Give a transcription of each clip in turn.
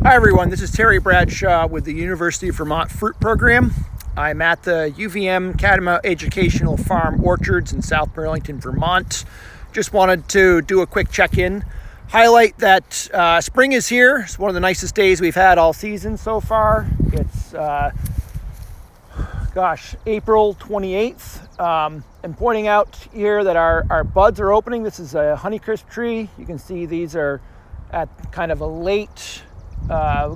Hi everyone, this is Terry Bradshaw with the University of Vermont Fruit Program. I'm at the UVM Catamount Educational Farm Orchards in South Burlington, Vermont. Just wanted to do a quick check-in. Highlight that spring is here. It's one of the nicest days we've had all season so far. It's, April 28th. I'm pointing out here that our buds are opening. This is a Honeycrisp tree. You can see these are at kind of a late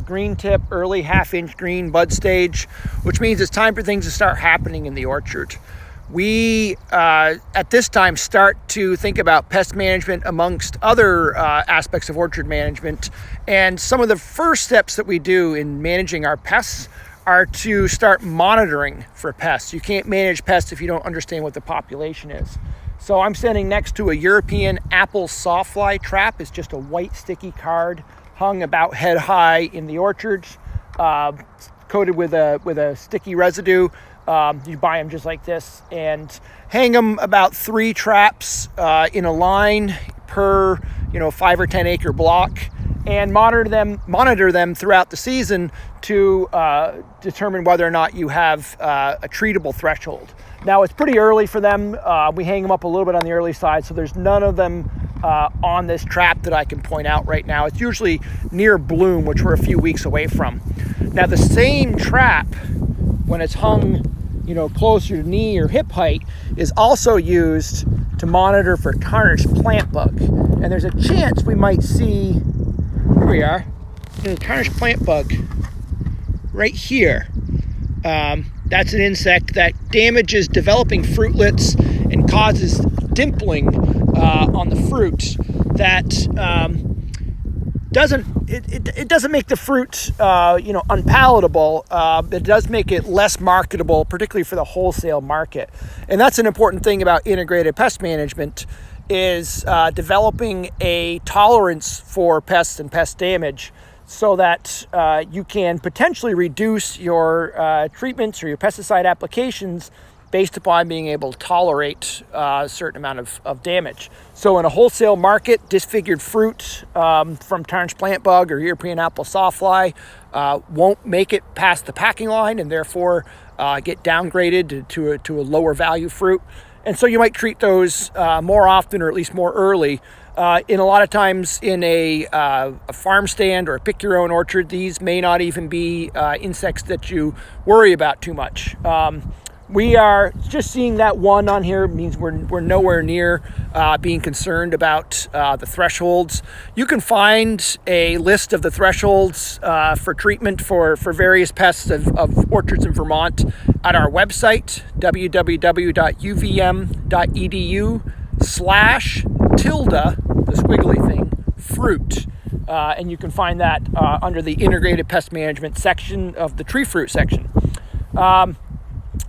green tip, early half-inch green bud stage, which means it's time for things to start happening in the orchard. We, at this time, start to think about pest management amongst other aspects of orchard management. And some of the first steps that we do in managing our pests are to start monitoring for pests. You can't manage pests if you don't understand what the population is. So I'm standing next to a European apple sawfly trap. It's just a white sticky card hung about head high in the orchards, coated with a sticky residue. You buy them just like this and hang them about 3 traps in a line per 5 or 10 acre block, and monitor them throughout the season to determine whether or not you have a treatable threshold. Now it's pretty early for them. We hang them up a little bit on the early side, so there's none of them on this trap that I can point out right now. It's usually near bloom, which we're a few weeks away from. Now the same trap, when it's hung closer to knee or hip height, is also used to monitor for tarnished plant bug. And there's a chance we might see, here we are, there's a tarnished plant bug right here. That's an insect that damages developing fruitlets and causes dimpling on the fruit that doesn't make the fruit unpalatable. It does make it less marketable, particularly for the wholesale market. And that's an important thing about integrated pest management, is developing a tolerance for pests and pest damage, so that you can potentially reduce your treatments or your pesticide applications based upon being able to tolerate a certain amount of damage. So in a wholesale market, disfigured fruit from tarnished plant bug or European apple sawfly won't make it past the packing line, and therefore get downgraded to a lower value fruit. And so you might treat those more often, or at least more early. In a lot of times in a farm stand or a pick your own orchard, these may not even be insects that you worry about too much. We are just seeing that one on here means we're nowhere near being concerned about the thresholds. You can find a list of the thresholds for treatment for various pests of orchards in Vermont at our website, www.uvm.edu/tilde, the squiggly thing, fruit. And you can find that under the integrated pest management section of the tree fruit section.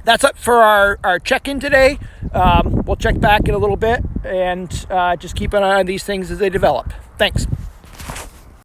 That's up for our check-in today. We'll check back in a little bit and just keep an eye on these things as they develop. Thanks.